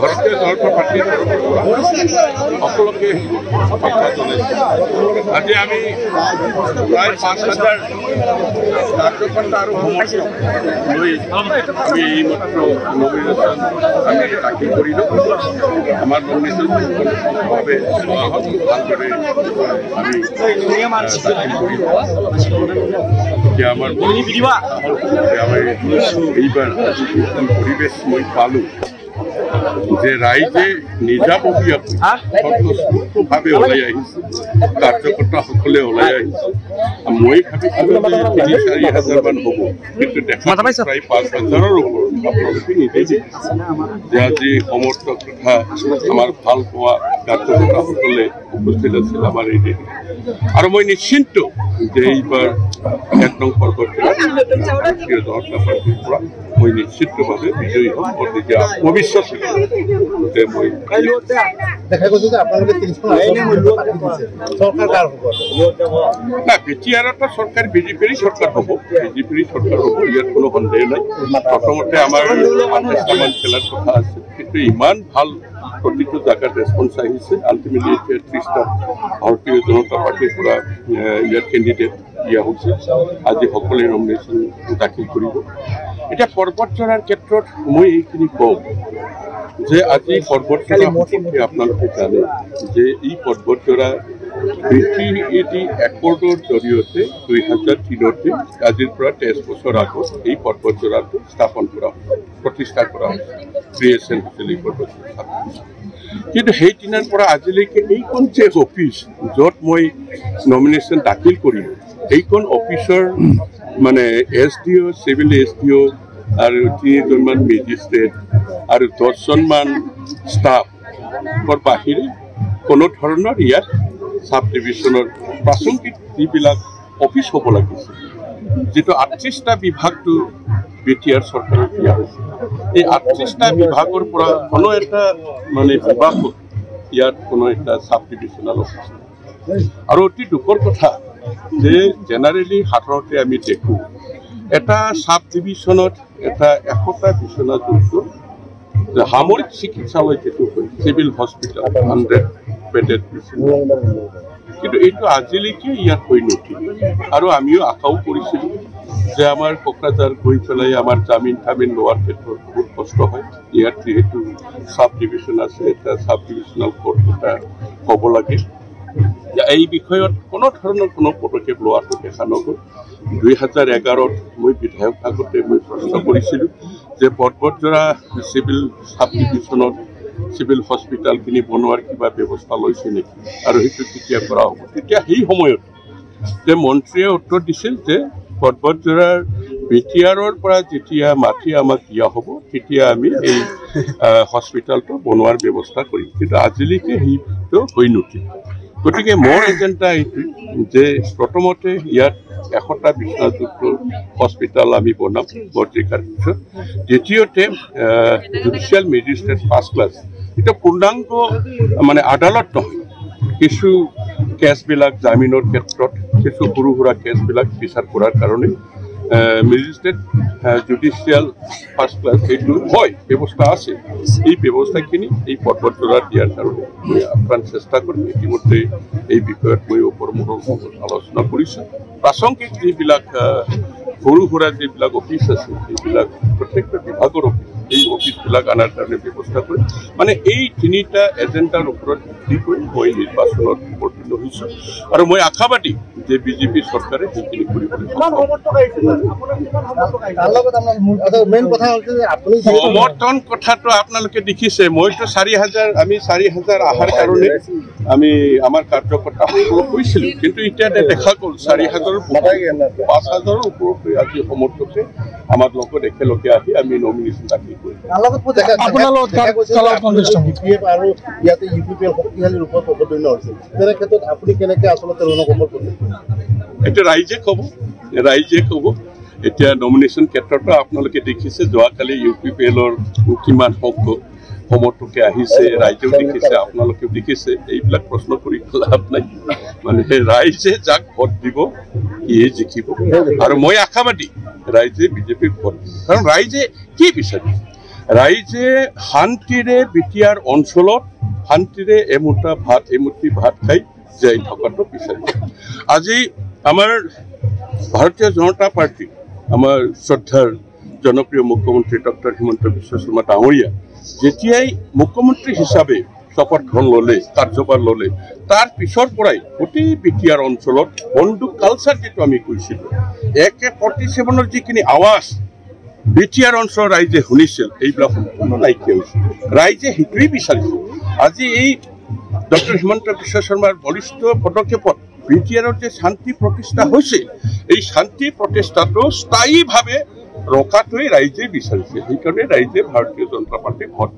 ভাৰতীয় জনতা পাৰ্টীৰ সকলোকে কথা জনাইছোঁ। আজি আমি প্ৰায় 5,000 কাৰ্যকৰ্তা আৰু সমৰ্থক লৈ আমি এইমাত্ৰ নমিনেশ্যন আমি দাখিল কৰিলোঁ। আমাৰ নমিনেশ্যন ভালদৰে আমি দাখিল কৰিলোঁ। এতিয়া আমাৰ এইবাৰ পৰিৱেশ মই পালোঁ যে ৰাইজে নিজাববীয়াকৈ স্বতঃস্ফূৰ্তভাৱে ওলাই আহিছে, কাৰ্যকৰ্তাসকলে ওলাই আহিছে। মই ভাবিছিলোঁ যে 3-4 হাজাৰমান হ'ব, কিন্তু দেখা প্ৰায় 5,000ৰ ওপৰত আপোনালোকে নিজে যে আজি সমৰ্থক তথা আমাৰ ভাল পোৱা কাৰ্যকৰ্তাসকলে উপস্থিত আছিল আমাৰ এই দিন। আৰু মই নিশ্চিন্ত যে এইবাৰ 1 নং পৰ্বত ভাৰতীয় জনতা পাৰ্টীৰ পৰা মই নিশ্চিতভাৱে বিজয়ী হ'ম। গতিকে আত্মবিশ্বাস যে মই দেখা গৈছে যে আপোনালোকে 30খন বিটিআৰটা চৰকাৰ বিজেপিৰ চৰকাৰ হ'ব, ইয়াত কোনো সন্দেহ নাই। প্ৰথমতে আমাৰ 28টামান খেলাৰ কথা আছে, কিন্তু ইমান ভাল প্ৰতিটো জাগাত ৰেছপন্স আহিছে। আল্টিমেটলি এতিয়া 30টা ভাৰতীয় জনতা পাৰ্টীৰ পৰা ইয়াত কেণ্ডিডেট দিয়া হৈছে। আজি সকলোৱে নমিনেশ্যন দাখিল কৰিব। এতিয়া পৰ্বতজৰাৰ ক্ষেত্ৰত মই এইখিনি কওঁ যে আজি পৰ্বতজৰা সম্পৰ্কে আপোনালোকে জানে যে এই পৰ্বতজৰা ব্ৰিটিছ একৰ্ডৰ জৰিয়তে 2003 আজিৰ পৰা 23 বছৰ আগত এই পৰ্বতজৰাটো স্থাপন কৰা হৈছে, প্ৰতিষ্ঠা কৰা হৈছে, ক্ৰিয়েশ্যন হৈছিল এই পৰ্বতজৰা। কিন্তু সেই দিনাৰ পৰা আজিলৈকে এইখন যে অফিচ য'ত মই নমিনেশ্যন দাখিল কৰিলোঁ, এইখন অফিচৰ মানে SDO, চিভিল SDO আৰু 3জনমান মেজিষ্ট্ৰেট আৰু 10জনমান ষ্টাফৰ বাহিৰে কোনো ধৰণৰ ইয়াত সাব ডিভিশ্যনৰ প্ৰাসংগিক যিবিলাক অফিচ হ'ব লাগিছিল, যিটো 38টা বিভাগটো বিটিআৰ চৰকাৰক দিয়া হৈছে। এই 38টা বিভাগৰ পৰা কোনো এটা মানে বিভাগত ইয়াত কোনো এটা সাব ডিভিশ্যনেল অফিচ নাই। আৰু অতি দুখৰ কথা যে জেনেৰেলি সাধাৰণতে আমি দেখোঁ এটা সাব ডিভিশ্যনত এটা 100টা বিচনাযুক্ত সামৰিক চিকিৎসালয় যিটো হয়, চিভিল হস্পিটেল 100 বেডেড বিচনা, কিন্তু এইটো আজিলৈকে ইয়াত হৈ নুঠিল। আৰু আমিও আশাও কৰিছিলোঁ যে আমাৰ কোকৰাঝাৰ গৈ পেলাই আমাৰ জামিন থামিন লোৱাৰ ক্ষেত্ৰত বহুত কষ্ট হয়। ইয়াত যিহেতু সাব ডিভিশ্যন আছে, এটা সাব ডিভিশ্যনেল কোৰ্ট এটা হ'ব লাগে। এই বিষয়ত কোনো ধৰণৰ কোনো পদক্ষেপ লোৱাটো দেখা নগ'ল। 2011ত মই বিধায়ক আগতে মই প্ৰশ্ন কৰিছিলোঁ যে পৰ্বতজৰা চিভিল সাব ডিভিশ্যনত চিভিল হস্পিটেলখিনি বনোৱাৰ কিবা ব্যৱস্থা লৈছে নেকি আৰু সেইটো কেতিয়া কৰা হ'ব। তেতিয়া সেই সময়ত যে মন্ত্ৰীয়ে উত্তৰ দিছিল যে পৰ্বতজৰাৰ বিটিআৰৰ পৰা যেতিয়া মাটি আমাক দিয়া হ'ব তেতিয়া আমি এই হস্পিটেলটো বনোৱাৰ ব্যৱস্থা কৰিম, কিন্তু আজিলৈকে সেইটো হৈ নুঠিল। গতিকে মোৰ এজেণ্ডা এইটো যে প্ৰথমতে ইয়াত 100টা বিচনাযুক্ত হস্পিটেল আমি বনাম বৰ্তিকাৰ পিছত। দ্বিতীয়তে জুডিচিয়েল মেজিষ্ট্ৰেট ফাৰ্ষ্ট ক্লাছ, এটা পূৰ্ণাংগ মানে আদালত নহয়, কিছু কেছবিলাক জামিনৰ ক্ষেত্ৰত কিছু সৰু সুৰা কেছবিলাক বিচাৰ কৰাৰ কাৰণে মেজিষ্ট্ৰেট জুডিচিয়েল ফাৰ্ষ্ট ক্লাছ এইটো হয় ব্যৱস্থা আছে। এই ব্যৱস্থাখিনি এই পৰ্বতজৰাত দিয়াৰ কাৰণে মই আপ্ৰাণ চেষ্টা কৰিম। ইতিমধ্যে এই বিষয়ত মই ওপৰমুখৰ আলোচনা কৰিছোঁ। প্ৰাসংগিক যিবিলাক সৰু সুৰা যিবিলাক অফিচ আছে সেইবিলাক প্ৰত্যেকটা বিভাগৰ অফিচ, এই অফিচবিলাক আনাৰ কাৰণে ব্যৱস্থা কৰিম। মানে এই 3টা এজেণ্ডাৰ ওপৰত ভিত্তি কৰি মই নিৰ্বাচনত অৱতীৰ্ণ হৈছোঁ আৰু মই আশাবাদী যে বিজেপি চৰকাৰে সেইখিনি কৰিবলৈ সমৰ্থন কথাটো আপোনালোকে দেখিছে। মইতো 4,000 আমি 4,000 অহাৰ কাৰণে আমি আমাৰ কাৰ্যকৰ্তাসকলক কৈছিলোঁ, কিন্তু এতিয়া দেখা গ'ল 4,000ৰ 5,000ৰ ওপৰত আজি সমৰ্থকে আমাৰ লগত একেলগে আহি আমি নমিনেশ্যন দাখিল কৰিম। এতিয়া ৰাইজে ক'ব। এতিয়া নমিনেশ্যন ক্ষেত্ৰতো আপোনালোকে দেখিছে যোৱাকালি UPPLৰ কিমান সংখ্যক সমৰ্থকে আহিছে, ৰাইজেও দেখিছে, আপোনালোকেও দেখিছে। এইবিলাক প্ৰশ্ন কৰি লাভ নাই, মানে ৰাইজে যাক ভোট দিব সিয়ে জিকিব। আৰু মই আশাবাদী ৰাইজে বিজেপিক ভোট দিব, কাৰণ ৰাইজে কি বিচাৰে? ৰাইজে শান্তিৰে বিটিয়াৰ অঞ্চলত শান্তিৰে এমুঠি ভাত খাই জীয়াই থকাটো বিচাৰিছে। আজি আমাৰ ভাৰতীয় জনতা পাৰ্টি আমাৰ শ্ৰদ্ধাৰ জনপ্ৰিয় মুখ্যমন্ত্ৰী ডক্টৰ হিমন্ত বিশ্ব শৰ্মা ডাঙৰীয়া যেতিয়াই মুখ্যমন্ত্ৰী হিচাপে শপত গ্ৰহণ ল'লে, কাৰ্যভাৰ ল'লে, তাৰ পিছৰ পৰাই গোটেই বিটিয়াৰ অঞ্চলত বন্দুক কালচাৰ যিটো আমি কৈছিলোঁ, AK-47 যিখিনি আৱাজ বিটিয়াৰ অঞ্চলৰ ৰাইজে শুনিছিল, এইবিলাক সম্পূৰ্ণ নাইকিয়া হৈছিল। ৰাইজে সেইটোৱেই বিচাৰিছিল। আজি এই ডক্টৰ হিমন্ত বিশ্ব শৰ্মাৰ বলিষ্ঠ পদক্ষেপত বিটিয়াৰৰ যে শান্তি প্ৰতিষ্ঠা হৈছে, এই শান্তি প্ৰতিষ্ঠাটো স্থায়ীভাৱে ৰখাটোৱেই ৰাইজে বিচাৰিছে। সেইকাৰণে ৰাইজে ভাৰতীয় জনতা পাৰ্টীক ভোট